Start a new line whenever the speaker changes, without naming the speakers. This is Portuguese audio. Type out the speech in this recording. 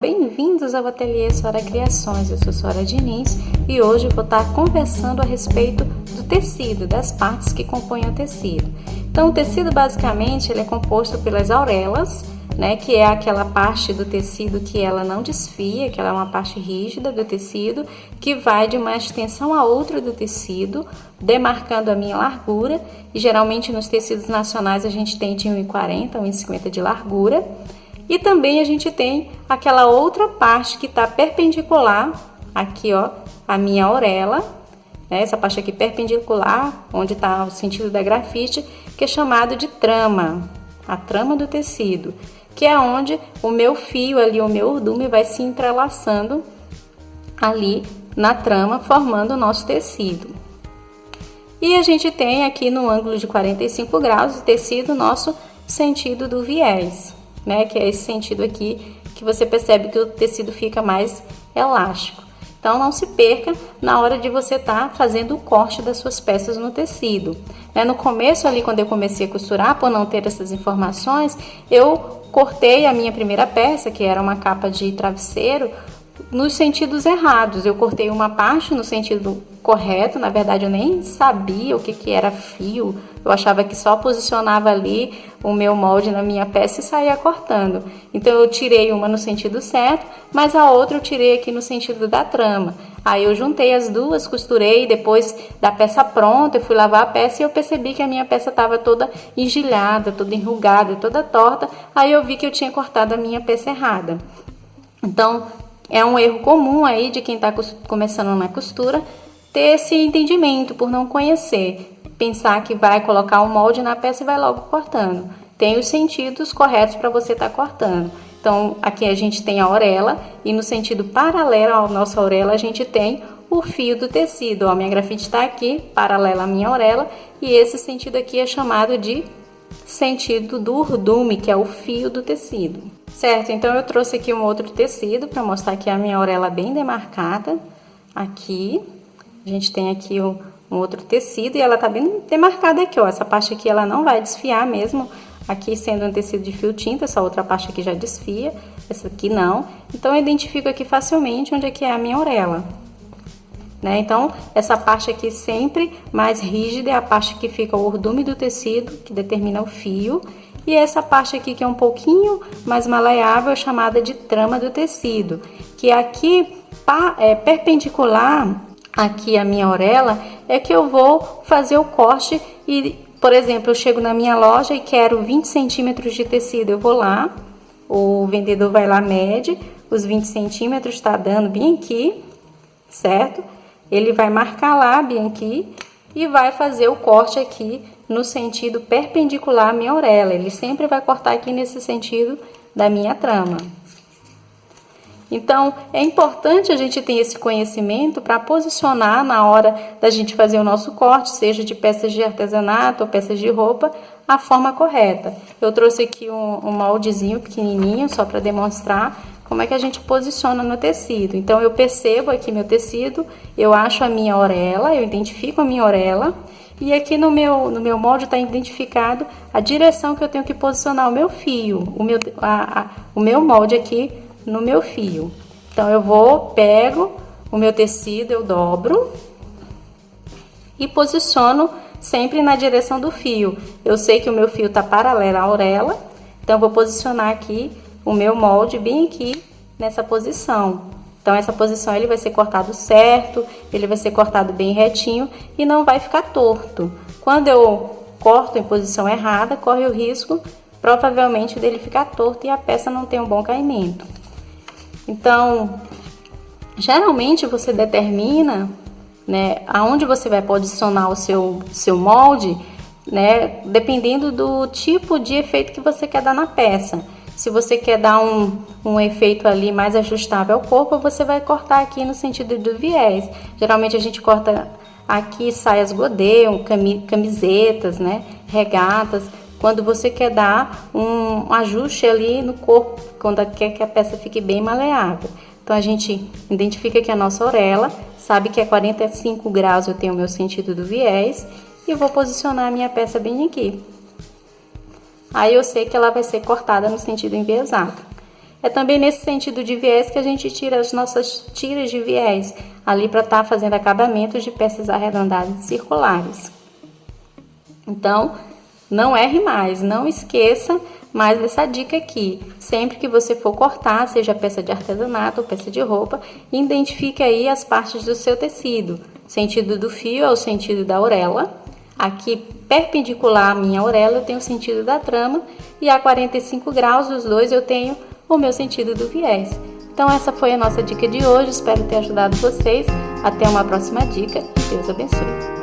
Bem-vindos ao Ateliê Sora Criações, eu sou Sora Diniz e hoje vou estar conversando a respeito do tecido, das partes que compõem o tecido. Então o tecido basicamente ele é composto pelas aurelas, né, que é aquela parte do tecido que ela não desfia, que ela é uma parte rígida do tecido, que vai de uma extensão a outra do tecido, demarcando a minha largura, e geralmente nos tecidos nacionais a gente tem de 1,40 a 1,50 de largura. E também a gente tem aquela outra parte que está perpendicular, aqui ó, a minha auréola, né? Essa parte aqui perpendicular, onde está o sentido da grafite, que é chamado de trama, a trama do tecido, que é onde o meu fio ali, o meu urdume vai se entrelaçando ali na trama, formando o nosso tecido. E a gente tem aqui no ângulo de 45 graus o tecido, nosso sentido do viés. Né, que é esse sentido aqui que você percebe que o tecido fica mais elástico. Então não se perca na hora de você estar fazendo o corte das suas peças no tecido. No começo ali, quando eu comecei a costurar, por não ter essas informações, eu cortei a minha primeira peça, que era uma capa de travesseiro, nos sentidos errados. Eu cortei uma parte no sentido correto, na verdade eu nem sabia o que era fio, eu achava que só posicionava ali o meu molde na minha peça e saía cortando. Então eu tirei uma no sentido certo, mas a outra eu tirei aqui no sentido da trama. Aí eu juntei as duas, costurei, depois da peça pronta, eu fui lavar a peça e eu percebi que a minha peça estava toda engilhada, toda enrugada, toda torta. Aí eu vi que eu tinha cortado a minha peça errada. Então é um erro comum aí de quem está começando na costura, ter esse entendimento por não conhecer, pensar que vai colocar o molde na peça e vai logo cortando. Tem os sentidos corretos para você estar cortando. Então aqui a gente tem a auréola e no sentido paralelo à nossa auréola a gente tem o fio do tecido. Ó, a minha grafite está aqui, paralela à minha auréola, e esse sentido aqui é chamado de sentido do urdume, que é o fio do tecido. Certo, então eu trouxe aqui um outro tecido para mostrar que a minha auréola bem demarcada. Aqui, a gente tem aqui um outro tecido e ela tá bem demarcada aqui, ó. Essa parte aqui ela não vai desfiar mesmo, aqui sendo um tecido de fio tinta, essa outra parte aqui já desfia, essa aqui não. Então eu identifico aqui facilmente onde é que é a minha auréola. Né? Então, essa parte aqui sempre mais rígida é a parte que fica o urdume do tecido, que determina o fio. E essa parte aqui que é um pouquinho mais maleável é chamada de trama do tecido, que aqui é perpendicular aqui a minha auréola, é que eu vou fazer o corte e, por exemplo, eu chego na minha loja e quero 20 centímetros de tecido, eu vou lá, o vendedor vai lá, mede, os 20 centímetros está dando bem aqui, certo? Ele vai marcar lá bem aqui e vai fazer o corte aqui no sentido perpendicular à minha auréola. Ele sempre vai cortar aqui nesse sentido da minha trama. Então, é importante a gente ter esse conhecimento para posicionar na hora da gente fazer o nosso corte, seja de peças de artesanato ou peças de roupa, a forma correta. Eu trouxe aqui um moldezinho pequenininho, só para demonstrar como é que a gente posiciona no tecido. Então, eu percebo aqui meu tecido, eu acho a minha auréola, eu identifico a minha auréola, e aqui no meu molde está identificado a direção que eu tenho que posicionar o meu fio, o meu molde aqui no meu fio. Então, eu pego o meu tecido, eu dobro e posiciono sempre na direção do fio. Eu sei que o meu fio está paralelo à auréola, então eu vou posicionar aqui o meu molde bem aqui nessa posição. Então essa posição ele vai ser cortado certo, ele vai ser cortado bem retinho e não vai ficar torto. Quando eu corto em posição errada, corre o risco provavelmente dele ficar torto e a peça não ter um bom caimento. Então, geralmente você determina, né, aonde você vai posicionar o seu molde, né, dependendo do tipo de efeito que você quer dar na peça. Se você quer dar um efeito ali mais ajustável ao corpo, você vai cortar aqui no sentido do viés. Geralmente a gente corta aqui saias godê, camisetas, né, regatas. Quando você quer dar um ajuste ali no corpo, quando quer que a peça fique bem maleável. Então a gente identifica que a nossa auréola, sabe que é 45 graus eu tenho o meu sentido do viés e vou posicionar a minha peça bem aqui. Aí eu sei que ela vai ser cortada no sentido enviesado. É também nesse sentido de viés que a gente tira as nossas tiras de viés, ali para estar fazendo acabamentos de peças arredondadas e circulares. Então, não erre mais, não esqueça mais dessa dica aqui. Sempre que você for cortar, seja peça de artesanato ou peça de roupa, identifique aí as partes do seu tecido. O sentido do fio é o sentido da orelha. Aqui, perpendicular à minha orelha, eu tenho o sentido da trama. E a 45 graus dos dois, eu tenho o meu sentido do viés. Então, essa foi a nossa dica de hoje. Espero ter ajudado vocês. Até uma próxima dica e Deus abençoe.